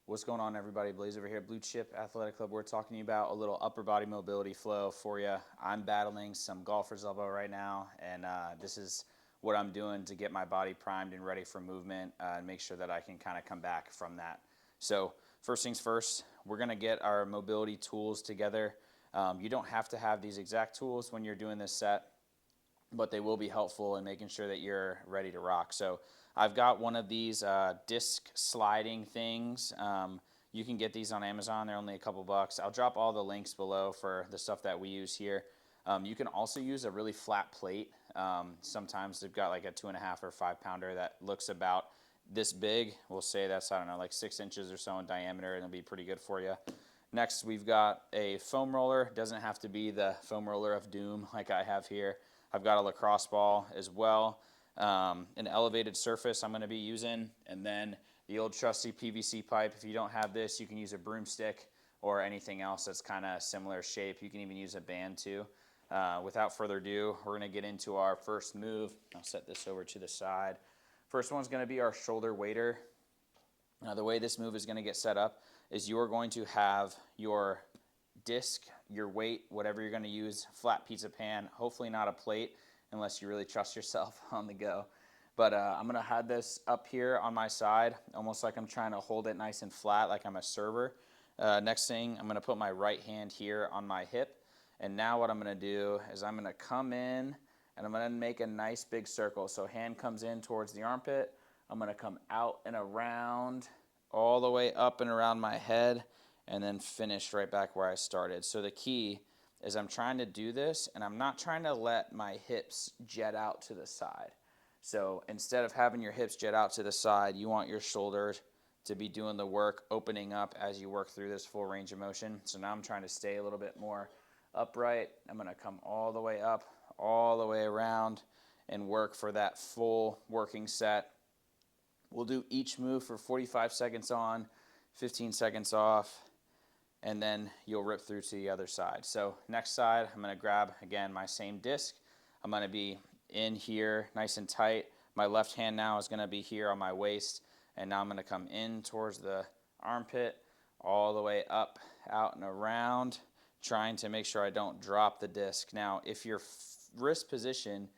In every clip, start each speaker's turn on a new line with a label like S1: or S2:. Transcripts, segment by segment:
S1: What's going on, everybody? Blaze over here at Blue Chip Athletic Club. We're talking to you about a little upper body mobility flow for you. I'm battling some golfer's elbow right now, and this is what I'm doing to get my body primed and ready for movement and make sure that I can kind of come back from that. So first things first, we're going to get our mobility tools together. You don't have to have these exact tools when you're doing this set, but they will be helpful in making sure that you're ready to rock. So I've got one of these disc sliding things. You can get these on Amazon. They're only a couple bucks. I'll drop all the links below for the stuff that we use here. You can also use a really flat plate. Sometimes they've got like a 2.5 or 5 pounder that looks about this big. We'll say that's, I don't know, like 6 inches or so in diameter, and it'll be pretty good for you. Next, we've got a foam roller. Doesn't have to be the foam roller of doom like I have here. I've got a lacrosse ball as well, an elevated surface I'm going to be using, and then the old trusty PVC pipe. If you don't have this, you can use a broomstick or anything else that's kind of similar shape. You can even use a band too. Without further ado, we're going to get into our first move. I'll set this over to the side. First one's going to be our shoulder waiter. Now, the way this move is going to get set up is you're going to have your disc, your weight, whatever you're going to use, flat pizza pan, hopefully not a plate unless you really trust yourself on the go. But I'm going to have this up here on my side, almost like I'm trying to hold it nice and flat, like I'm a server. Next thing, I'm going to put my right hand here on my hip. And now what I'm going to do is I'm going to come in and I'm going to make a nice big circle. So hand comes in towards the armpit. I'm going to come out and around, all the way up and around my head, and then finish right back where I started. So the key is I'm trying to do this, and I'm not trying to let my hips jet out to the side. So instead of having your hips jet out to the side, you want your shoulders to be doing the work, opening up as you work through this full range of motion. So now I'm trying to stay a little bit more upright. I'm going to come all the way up, all the way around, and work for that full working set. We'll do each move for 45 seconds on, 15 seconds off, and then you'll rip through to the other side. So next side, I'm going to grab, again, my same disc. I'm going to be in here nice and tight. My left hand now is going to be here on my waist, and now I'm going to come in towards the armpit, all the way up, out, and around, trying to make sure I don't drop the disc. Now, if your wrist position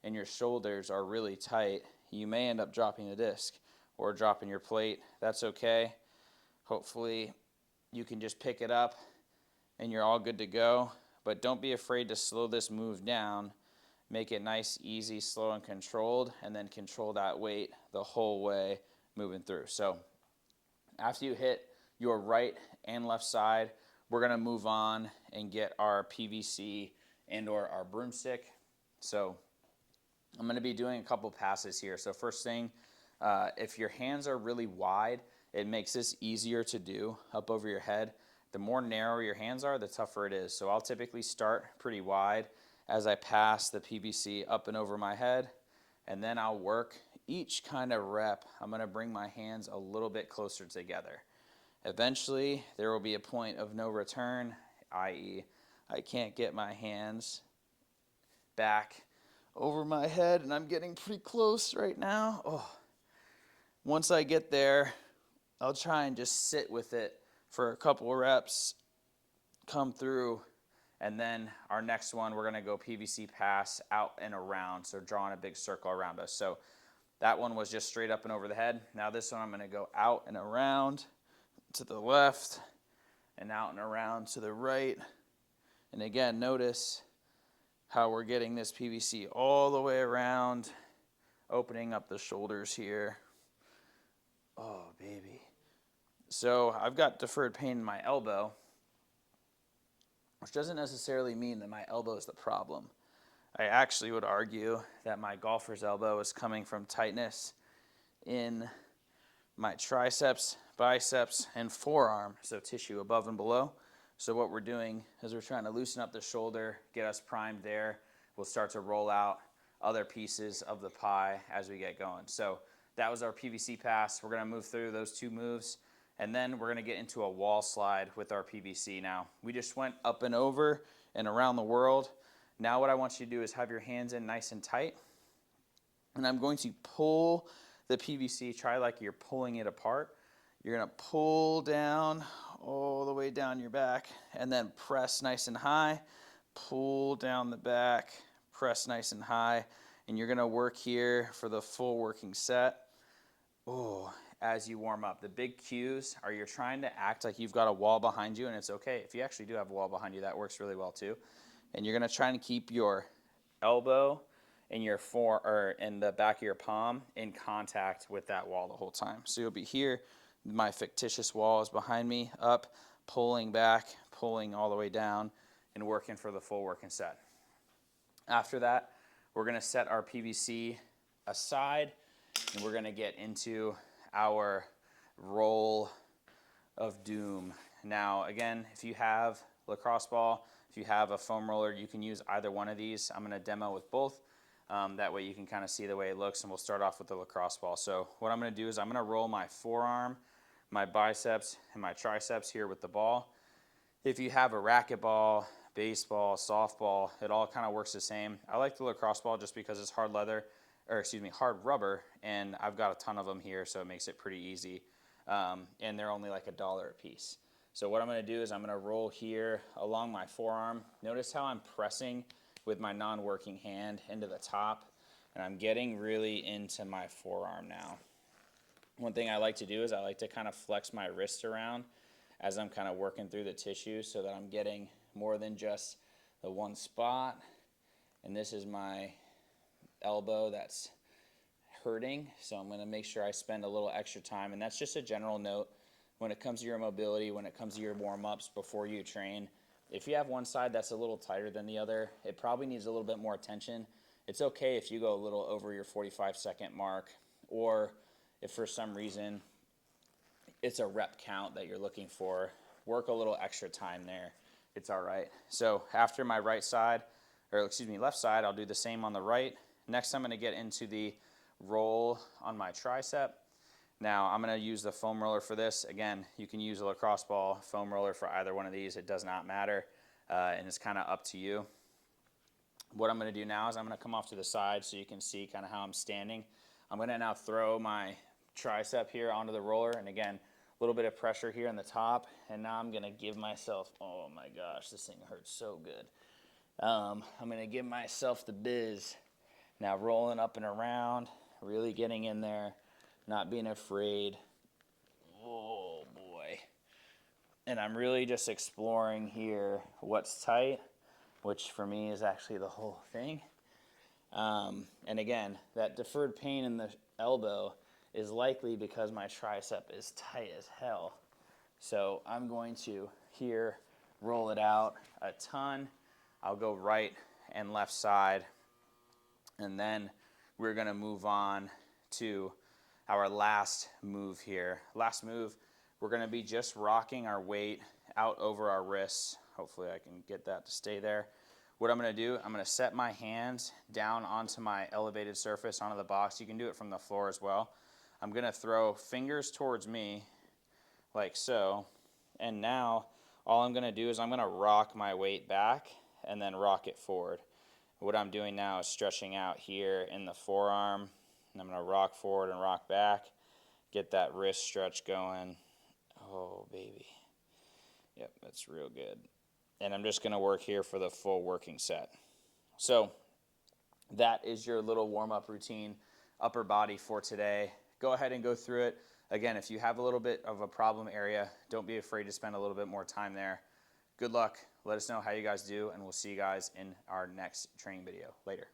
S1: and your shoulders are really tight, you may end up dropping the disc or dropping your plate. That's okay. Hopefully you can just pick it up and you're all good to go. But don't be afraid to slow this move down. Make it nice, easy, slow, and controlled, and then control that weight the whole way moving through. So after you hit your right and left side, we're going to move on and get our PVC and or our broomstick. So I'm going to be doing a couple passes here. So first thing, if your hands are really wide, it makes this easier to do up over your head. The more narrow your hands are, the tougher it is. So I'll typically start pretty wide as I pass the PVC up and over my head, and then I'll work each kind of rep. I'm going to bring my hands a little bit closer together. Eventually, there will be a point of no return, i.e., I can't get my hands back over my head, and I'm getting pretty close right now. Oh. Once I get there, I'll try and just sit with it for a couple reps, come through, and then our next one, we're going to go PVC pass out and around, so drawing a big circle around us. So that one was just straight up and over the head. Now this one, I'm going to go out and around to the left and out and around to the right. And again, notice how we're getting this PVC all the way around, opening up the shoulders here. Oh, baby. So I've got deferred pain in my elbow, which doesn't necessarily mean that my elbow is the problem. I actually would argue that my golfer's elbow is coming from tightness in my triceps, biceps, and forearm, so tissue above and below. So what we're doing is we're trying to loosen up the shoulder, get us primed there. We'll start to roll out other pieces of the pie as we get going. So that was our PVC pass. We're going to move through those two moves, and then we're going to get into a wall slide with our PVC. Now, we just went up and over and around the world. Now what I want you to do is have your hands in nice and tight, and I'm going to pull the PVC, try like you're pulling it apart. You're gonna pull down all the way down your back and then press nice and high, pull down the back, press nice and high, and you're gonna work here for the full working set. Oh, as you warm up. The big cues are you're trying to act like you've got a wall behind you, and it's okay. If you actually do have a wall behind you, that works really well too. And you're gonna try and keep your elbow and your in the back of your palm in contact with that wall the whole time. So you'll be here, my fictitious wall is behind me, up, pulling back, pulling all the way down, and working for the full working set. After that, we're gonna set our PVC aside, and we're gonna get into our roll of doom. Now, again, if you have lacrosse ball, if you have a foam roller, you can use either one of these. I'm gonna demo with both. That way you can kind of see the way it looks, and we'll start off with the lacrosse ball. So what I'm gonna do is I'm gonna roll my forearm, my biceps, and my triceps here with the ball. If you have a racquetball, baseball, softball, it all kind of works the same. I like the lacrosse ball just because it's hard rubber, and I've got a ton of them here, so it makes it pretty easy. And they're only like $1 a piece. So what I'm gonna do is I'm gonna roll here along my forearm. Notice how I'm pressing with my non-working hand into the top, and I'm getting really into my forearm now. One thing I like to do is I like to kind of flex my wrist around as I'm kind of working through the tissue so that I'm getting more than just the one spot. And this is my elbow that's hurting, so I'm going to make sure I spend a little extra time. And that's just a general note when it comes to your mobility, when it comes to your warm-ups before you train. If you have one side that's a little tighter than the other, it probably needs a little bit more attention. It's okay if you go a little over your 45-second mark, or if for some reason it's a rep count that you're looking for, work a little extra time there. It's all right. So after my left side, I'll do the same on the right. Next, I'm going to get into the roll on my tricep. Now, I'm going to use the foam roller for this. Again, you can use a lacrosse ball, foam roller for either one of these. It does not matter, and it's kind of up to you. What I'm going to do now is I'm going to come off to the side so you can see kind of how I'm standing. I'm going to now throw my tricep here onto the roller, and again, a little bit of pressure here in the top, and now I'm going to give myself, oh my gosh, this thing hurts so good. I'm going to give myself the biz. Now rolling up and around, really getting in there, not being afraid. Oh boy. And I'm really just exploring here what's tight, which for me is actually the whole thing. And again, that deferred pain in the elbow is likely because my tricep is tight as hell. So I'm going to here roll it out a ton. I'll go right and left side, and then we're going to move on to our last move here. Last move, we're going to be just rocking our weight out over our wrists. Hopefully I can get that to stay there. What I'm going to do, I'm going to set my hands down onto my elevated surface, onto the box. You can do it from the floor as well. I'm going to throw fingers towards me like so, and now all I'm going to do is I'm going to rock my weight back and then rock it forward. What I'm doing now is stretching out here in the forearm, and I'm going to rock forward and rock back, get that wrist stretch going. Oh, baby. Yep, that's real good. And I'm just going to work here for the full working set. So that is your little warm-up routine, upper body for today. Go ahead and go through it. Again, if you have a little bit of a problem area, don't be afraid to spend a little bit more time there. Good luck. Let us know how you guys do, and we'll see you guys in our next training video. Later.